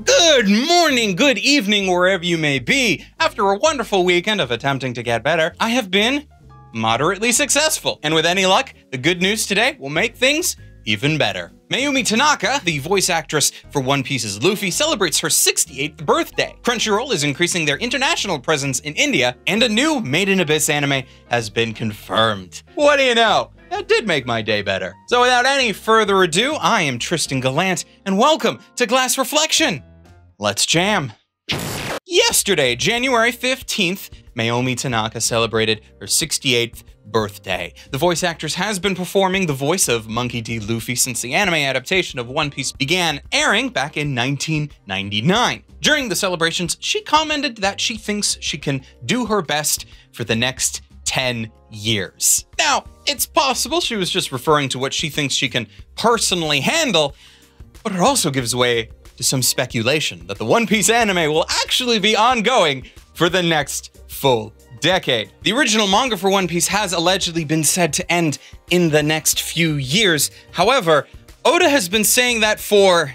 Good morning, good evening, wherever you may be. After a wonderful weekend of attempting to get better, I have been moderately successful. And with any luck, the good news today will make things even better. Mayumi Tanaka, the voice actress for One Piece's Luffy, celebrates her 68th birthday. Crunchyroll is increasing their international presence in India, and a new Made in Abyss anime has been confirmed. What do you know? That did make my day better. So without any further ado, I am Tristan Gallant, and welcome to Glass Reflection. Let's jam. Yesterday, January 15th, Mayumi Tanaka celebrated her 68th birthday. The voice actress has been performing the voice of Monkey D. Luffy since the anime adaptation of One Piece began airing back in 1999. During the celebrations, she commented that she thinks she can do her best for the next 10 years. Now, it's possible she was just referring to what she thinks she can personally handle, but it also gives way to some speculation that the One Piece anime will actually be ongoing for the next full decade. The original manga for One Piece has allegedly been said to end in the next few years. However, Oda has been saying that for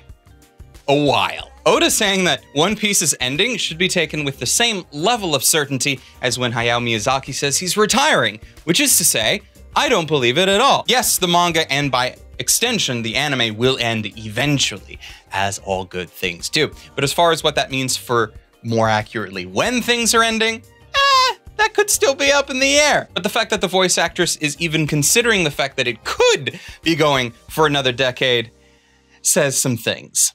a while. Oda saying that One Piece's ending should be taken with the same level of certainty as when Hayao Miyazaki says he's retiring, which is to say, I don't believe it at all. Yes, the manga and by extension, the anime will end eventually, as all good things do. But as far as what that means for, more accurately, when things are ending, that could still be up in the air. But the fact that the voice actress is even considering the fact that it could be going for another decade says some things.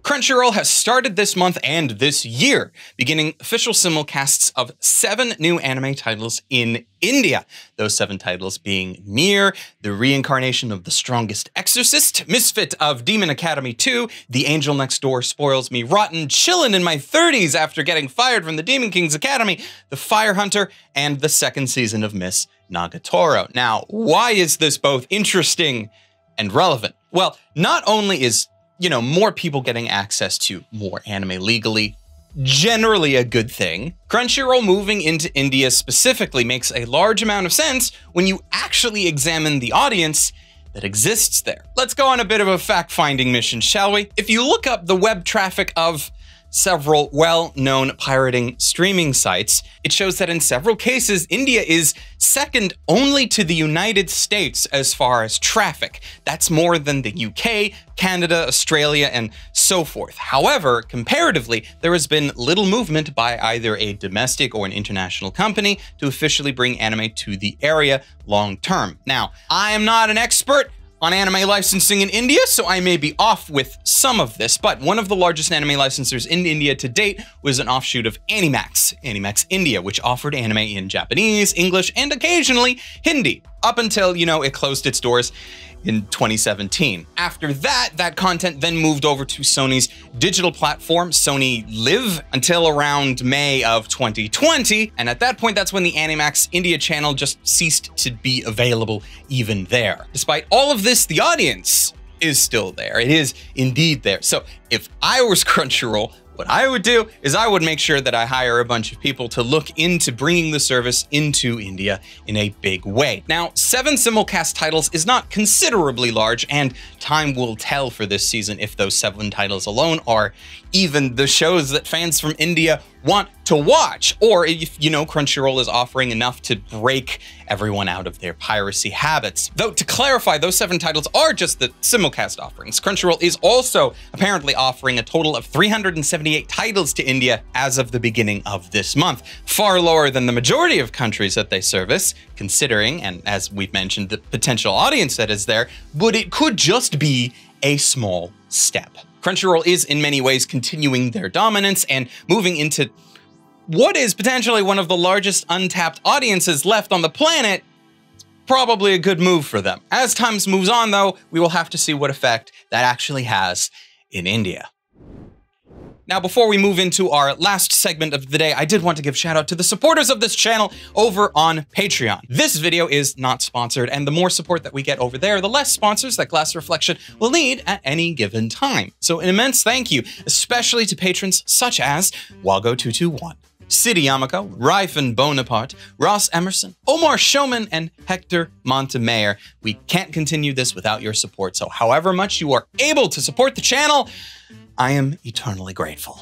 Crunchyroll has started this month and this year, beginning official simulcasts of 7 new anime titles in India. Those 7 titles being Nier, The Reincarnation of the Strongest Exorcist, Misfit of Demon Academy 2, The Angel Next Door Spoils Me Rotten, Chillin' in My 30s After Getting Fired from the Demon King's Academy, The Fire Hunter, and the 2nd season of Miss Nagatoro. Now, why is this both interesting and relevant? Well, not only is more people getting access to more anime legally, generally a good thing, Crunchyroll moving into India specifically makes a large amount of sense when you actually examine the audience that exists there. Let's go on a bit of a fact-finding mission, shall we? If you look up the web traffic of several well-known pirating streaming sites, it shows that in several cases, India is second only to the United States as far as traffic. That's more than the UK, Canada, Australia, and so forth. However, comparatively, there has been little movement by either a domestic or an international company to officially bring anime to the area long term. Now, I am not an expert on anime licensing in India, so I may be off with some of this, but one of the largest anime licensors in India to date was an offshoot of Animax India, which offered anime in Japanese, English, and occasionally Hindi, up until, it closed its doors in 2017. After that, that content then moved over to Sony's digital platform, Sony Live, until around May of 2020. And at that point, that's when the Animax India channel just ceased to be available even there. Despite all of this, the audience is still there. It is indeed there. So if I was Crunchyroll, what I would do is I would make sure that I hire a bunch of people to look into bringing the service into India in a big way. Now, 7 simulcast titles is not considerably large, and time will tell for this season if those 7 titles alone are even the shows that fans from India want to watch, or if, Crunchyroll is offering enough to break everyone out of their piracy habits. Though, to clarify, those 7 titles are just the simulcast offerings. Crunchyroll is also apparently offering a total of 378 titles to India as of the beginning of this month, far lower than the majority of countries that they service, considering, and as we've mentioned, the potential audience that is there, but it could just be a small step. Crunchyroll is in many ways continuing their dominance and moving into what is potentially one of the largest untapped audiences left on the planet. It's probably a good move for them. As time moves on, though, we will have to see what effect that actually has in India. Now, before we move into our last segment of the day, I did want to give shout out to the supporters of this channel over on Patreon. This video is not sponsored, and the more support that we get over there, the less sponsors that Glass Reflection will need at any given time. So an immense thank you, especially to patrons such as Wago221, City Yamako, Ryfen Bonaparte, Ross Emerson, Omar Showman, and Hector Montemayor. We can't continue this without your support, so however much you are able to support the channel, I am eternally grateful.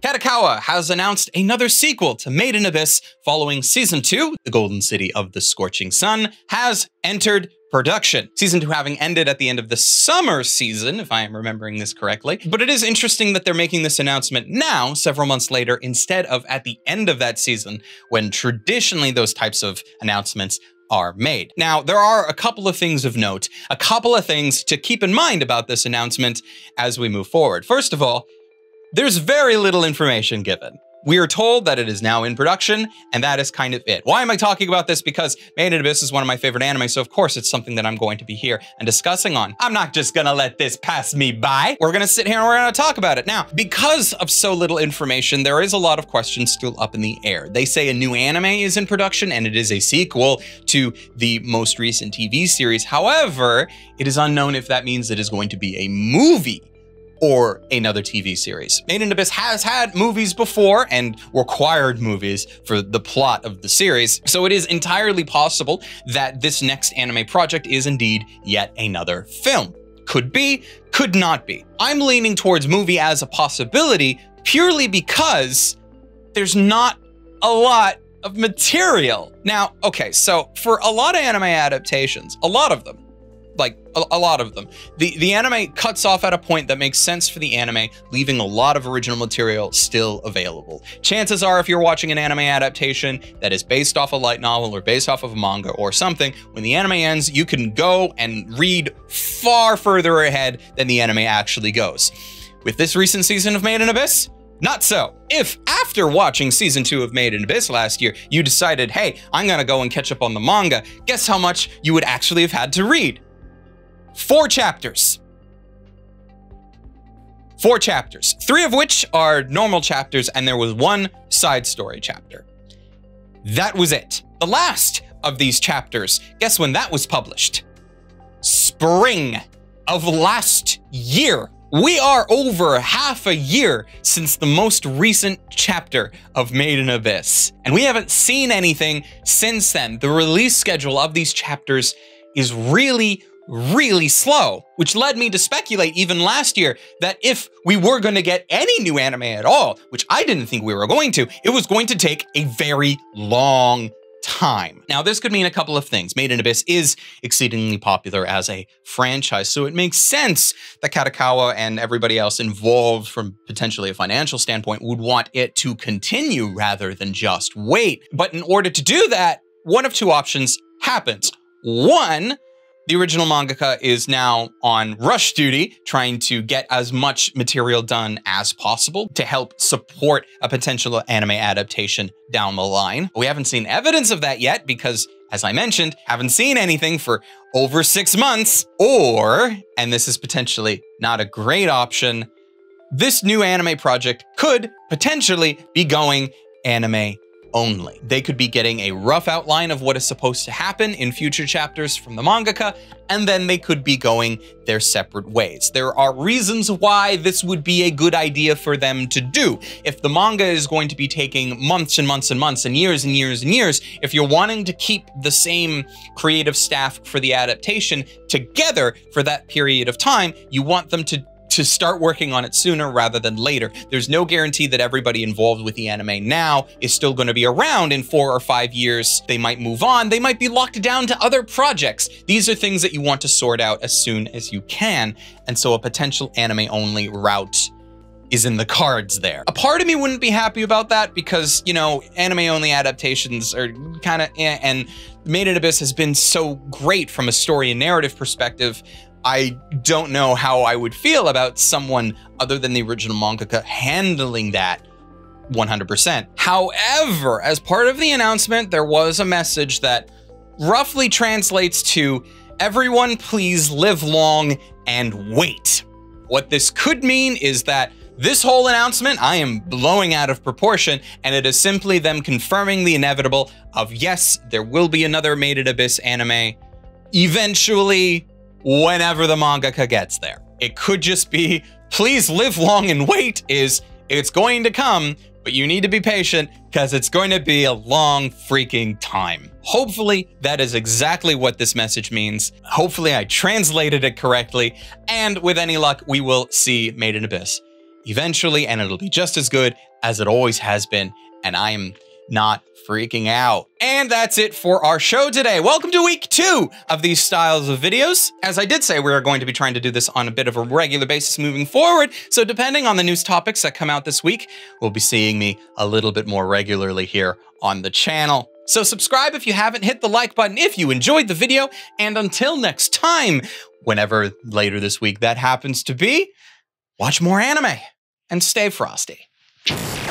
Kadokawa has announced another sequel to Made in Abyss following Season 2. The Golden City of the Scorching Sun has entered production. Season 2 having ended at the end of the summer season, if I am remembering this correctly. But it is interesting that they're making this announcement now, several months later, instead of at the end of that season, when traditionally those types of announcements are made. Now, there are a couple of things of note, a couple of things to keep in mind about this announcement as we move forward. First of all, there's very little information given. We are told that it is now in production, and that is kind of it. Why am I talking about this? Because Made in Abyss is one of my favorite anime, so of course it's something that I'm going to be here and discussing on. I'm not just gonna let this pass me by. We're gonna sit here and we're gonna talk about it. Now, because of so little information, there is a lot of questions still up in the air. They say a new anime is in production, and it is a sequel to the most recent TV series. However, it is unknown if that means it is going to be a movie or another TV series. Made in Abyss has had movies before and required movies for the plot of the series, so it is entirely possible that this next anime project is indeed yet another film. Could be, could not be. I'm leaning towards movie as a possibility purely because there's not a lot of material. Now, okay, so for a lot of anime adaptations, a lot of them, the anime cuts off at a point that makes sense for the anime, leaving a lot of original material still available. Chances are, if you're watching an anime adaptation that is based off a light novel or based off of a manga or something, when the anime ends, you can go and read far further ahead than the anime actually goes. With this recent season of Made in Abyss, not so. If after watching Season 2 of Made in Abyss last year, you decided, hey, I'm gonna go and catch up on the manga, guess how much you would actually have had to read? 4 chapters. 4 chapters, 3 of which are normal chapters, and there was 1 side story chapter. That was it. The last of these chapters, guess when that was published? Spring of last year. We are over half a year since the most recent chapter of Made in Abyss, and we haven't seen anything since then. The release schedule of these chapters is really slow, which led me to speculate even last year that if we were going to get any new anime at all, which I didn't think we were going to, it was going to take a very long time. Now, this could mean a couple of things. Made in Abyss is exceedingly popular as a franchise, so it makes sense that Kadokawa and everybody else involved from potentially a financial standpoint would want it to continue rather than just wait. But in order to do that, one of 2 options happens. One, the original mangaka is now on rush duty, trying to get as much material done as possible to help support a potential anime adaptation down the line. We haven't seen evidence of that yet because, as I mentioned, haven't seen anything for over 6 months. Or, and this is potentially not a great option, this new anime project could potentially be going anime only. They could be getting a rough outline of what is supposed to happen in future chapters from the mangaka, and then they could be going their separate ways. There are reasons why this would be a good idea for them to do. If the manga is going to be taking months and months and months and years and years and years, if you're wanting to keep the same creative staff for the adaptation together for that period of time, you want them to start working on it sooner rather than later. There's no guarantee that everybody involved with the anime now is still going to be around in 4 or 5 years. They might move on. They might be locked down to other projects. These are things that you want to sort out as soon as you can. And so a potential anime-only route is in the cards there. A part of me wouldn't be happy about that because, you know, anime-only adaptations are kind of and Made in Abyss has been so great from a story and narrative perspective. I don't know how I would feel about someone other than the original mangaka handling that 100%. However, as part of the announcement, there was a message that roughly translates to, everyone please live long and wait. What this could mean is that this whole announcement, I am blowing out of proportion, and it is simply them confirming the inevitable of, yes, there will be another Made in Abyss anime eventually, whenever the mangaka gets there. It could just be, please live long and wait, is it's going to come, but you need to be patient because it's going to be a long freaking time. Hopefully, that is exactly what this message means. Hopefully, I translated it correctly, and with any luck, we will see Made in Abyss eventually, and it'll be just as good as it always has been, and I am not freaking out. And that's it for our show today. Welcome to week 2 of these styles of videos. As I did say, we're going to be trying to do this on a bit of a regular basis moving forward. So depending on the news topics that come out this week, we'll be seeing me a little bit more regularly here on the channel. So subscribe if you haven't, hit the like button if you enjoyed the video, and until next time, whenever later this week that happens to be, watch more anime and stay frosty.